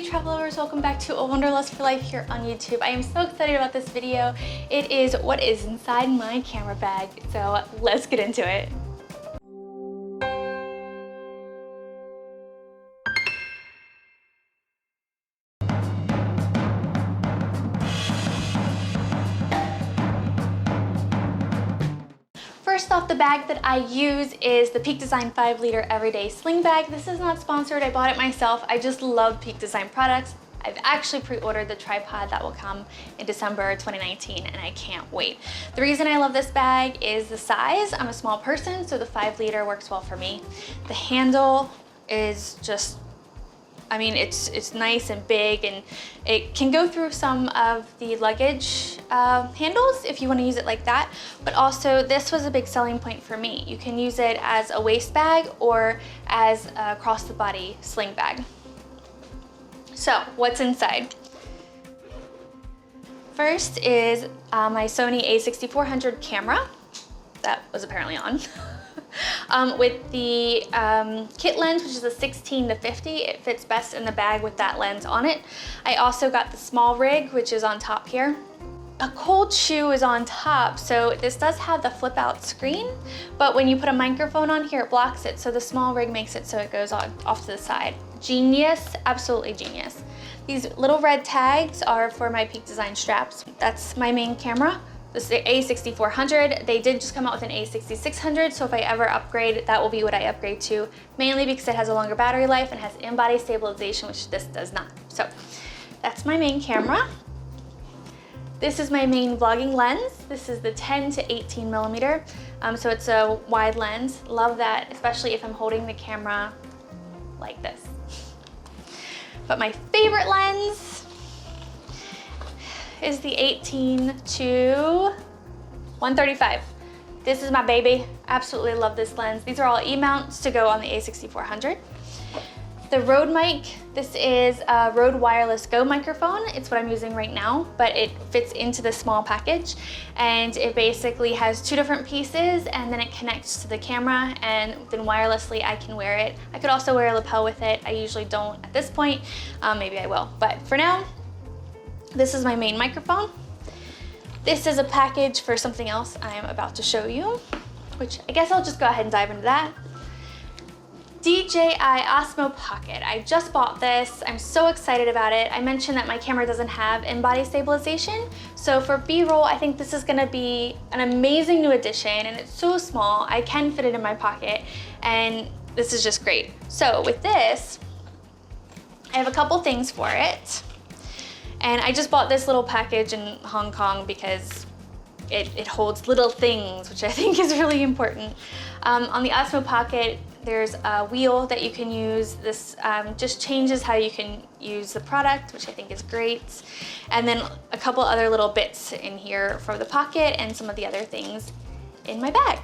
travel lovers, welcome back to A Wanderlust for Life here on YouTube. I am so excited about this video. It is what is inside my camera bag, so let's get into it. First off, the bag that I use is the Peak Design 5-liter everyday sling bag. This is not sponsored, I bought it myself. I just love Peak Design products. I've actually pre-ordered the tripod that will come in December 2019 and I can't wait. The reason I love this bag is the size. I'm a small person, so the 5-liter works well for me. The handle is just, I mean, it's nice and big, and it can go through some of the luggage handles if you want to use it like that. But also, this was a big selling point for me. You can use it as a waist bag or as a cross-the-body sling bag. So, what's inside? First is my Sony a6400 camera. That was apparently on. With the kit lens, which is a 16-50, it fits best in the bag with that lens on it. I also got the small rig, which is on top here. A cold shoe is on top, so this does have the flip out screen, but when you put a microphone on here, it blocks it, so the small rig makes it so it goes off to the side. Genius, absolutely genius. These little red tags are for my Peak Design straps. That's my main camera. This is the a6400. They did just come out with an a6600, so if I ever upgrade, that will be what I upgrade to, mainly because it has a longer battery life and has in-body stabilization, which this does not. So that's my main camera. This is my main vlogging lens. This is the 10 to 18 millimeter, so it's a wide lens. Love that, especially if I'm holding the camera like this. But my favorite lens is the 18 to 135. This is my baby. Absolutely love this lens. These are all E-mounts to go on the a6400. The Rode mic, this is a Rode Wireless Go microphone. It's what I'm using right now, but it fits into the small package, and it basically has two different pieces, and then it connects to the camera, and then wirelessly I can wear it. I could also wear a lapel with it. I usually don't at this point. Maybe I will, but for now, this is my main microphone. This is a package for something else I'm about to show you, which I guess I'll just go ahead and dive into that. Dji Osmo Pocket. I just bought this. I'm so excited about it. I mentioned that my camera doesn't have in-body stabilization, so for B-roll, I think this is gonna be an amazing new addition, and it's so small, I can fit it in my pocket, and this is just great. So with this, I have a couple things for it. And I just bought this little package in Hong Kong because it holds little things, which I think is really important. On the Osmo Pocket, there's a wheel that you can use. This just changes how you can use the product, which I think is great. And then a couple other little bits in here for the pocket and some of the other things in my bag.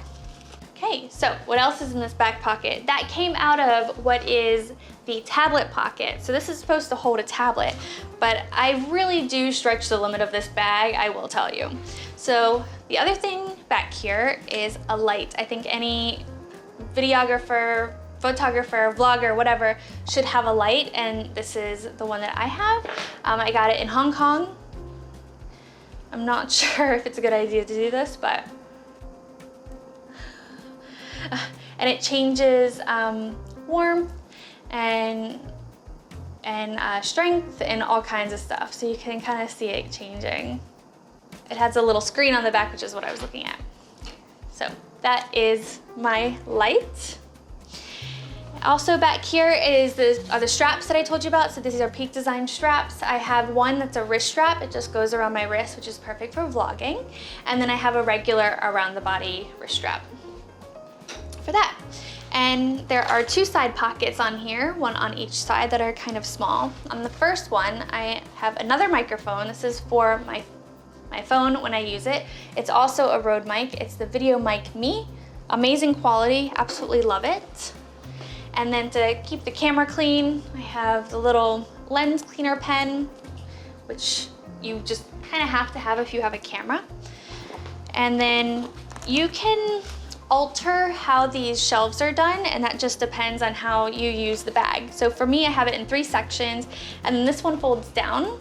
Okay, so what else is in this back pocket? That came out of what is the tablet pocket. So this is supposed to hold a tablet, but I really do stretch the limit of this bag, I will tell you. So the other thing back here is a light. I think any videographer, photographer, vlogger, whatever, should have a light, and this is the one that I have. I got it in Hong Kong. I'm not sure if it's a good idea to do this, but and it changes warmth and strength and all kinds of stuff, so you can kind of see it changing. It has a little screen on the back, which is what I was looking at. So that is my light. Also back here are the straps that I told you about. So these are Peak Design straps. I have one that's a wrist strap. It just goes around my wrist, which is perfect for vlogging. And then I have a regular around the body wrist strap for that. And there are two side pockets on here, one on each side, that are kind of small. On the first one, I have another microphone. This is for my phone when I use it. It's also a Rode mic. It's the Video Mic Me. Amazing quality, absolutely love it. And then to keep the camera clean, I have the little lens cleaner pen, which you just kind of have to have if you have a camera. And then you can alter how these shelves are done, and that just depends on how you use the bag. So for me, I have it in 3 sections, and then this one folds down,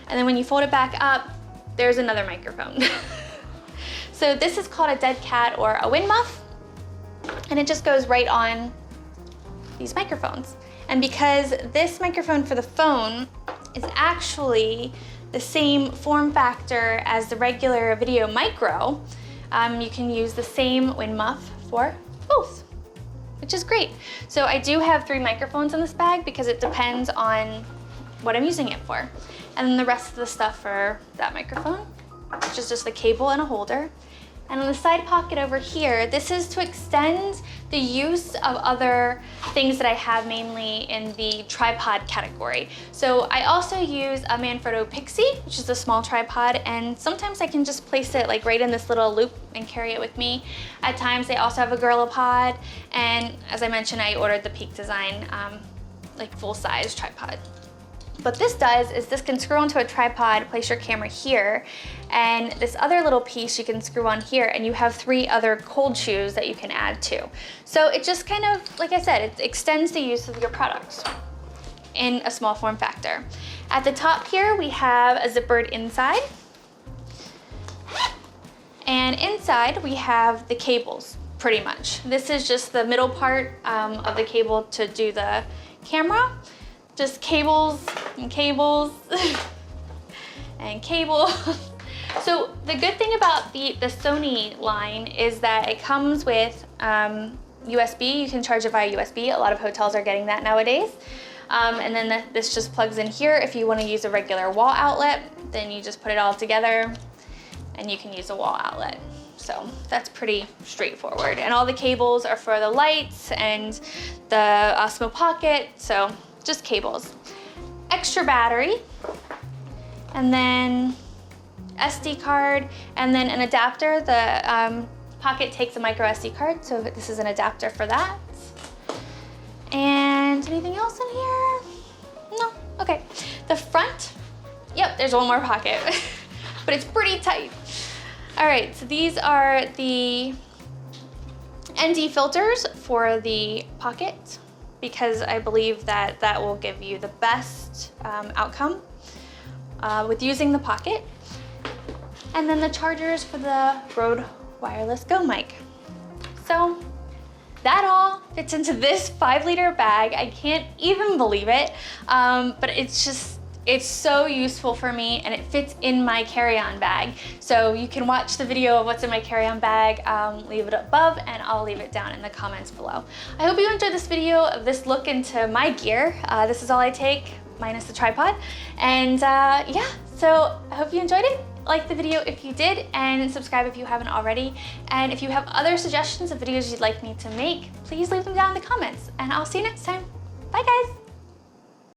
and then when you fold it back up, there's another microphone. So this is called a dead cat or a wind muff, and it just goes right on these microphones. And because this microphone for the phone is actually the same form factor as the regular video micro, you can use the same wind muff for both, which is great. So I do have 3 microphones in this bag because it depends on what I'm using it for. And then the rest of the stuff for that microphone, which is just the cable and a holder. And on the side pocket over here, this is to extend the use of other things that I have, mainly in the tripod category. So I also use a Manfrotto Pixie, which is a small tripod, and sometimes I can just place it like right in this little loop and carry it with me. At times I also have a GorillaPod, and as I mentioned, I ordered the Peak Design like full-size tripod. What this does is this can screw onto a tripod, place your camera here, and this other little piece you can screw on here, and you have 3 other cold shoes that you can add to. So it just kind of, like I said, it extends the use of your products in a small form factor. At the top here, we have a zippered inside. And inside we have the cables, pretty much. This is just the middle part of the cable to do the camera. Just cables and cables and cables. So the good thing about the Sony line is that it comes with USB. You can charge it via USB. A lot of hotels are getting that nowadays. And then this just plugs in here. If you want to use a regular wall outlet, then you just put it all together and you can use a wall outlet. So that's pretty straightforward. And all the cables are for the lights and the Osmo Pocket. So just cables. Extra battery, and then SD card, and then an adapter. The Pocket takes a micro SD card, so this is an adapter for that. And anything else in here? No, okay. The front, yep, there's one more pocket, but it's pretty tight. All right, so these are the ND filters for the Pocket, because I believe that that will give you the best outcome with using the Pocket. And then the chargers for the Rode Wireless Go mic. So that all fits into this 5-liter bag. I can't even believe it, but it's so useful for me, and it fits in my carry-on bag. So you can watch the video of what's in my carry-on bag, leave it above, and I'll leave it down in the comments below. I hope you enjoyed this video of this look into my gear. This is all I take, minus the tripod. And yeah, so I hope you enjoyed it. Like the video if you did, and subscribe if you haven't already. And if you have other suggestions of videos you'd like me to make, please leave them down in the comments, and I'll see you next time. Bye guys.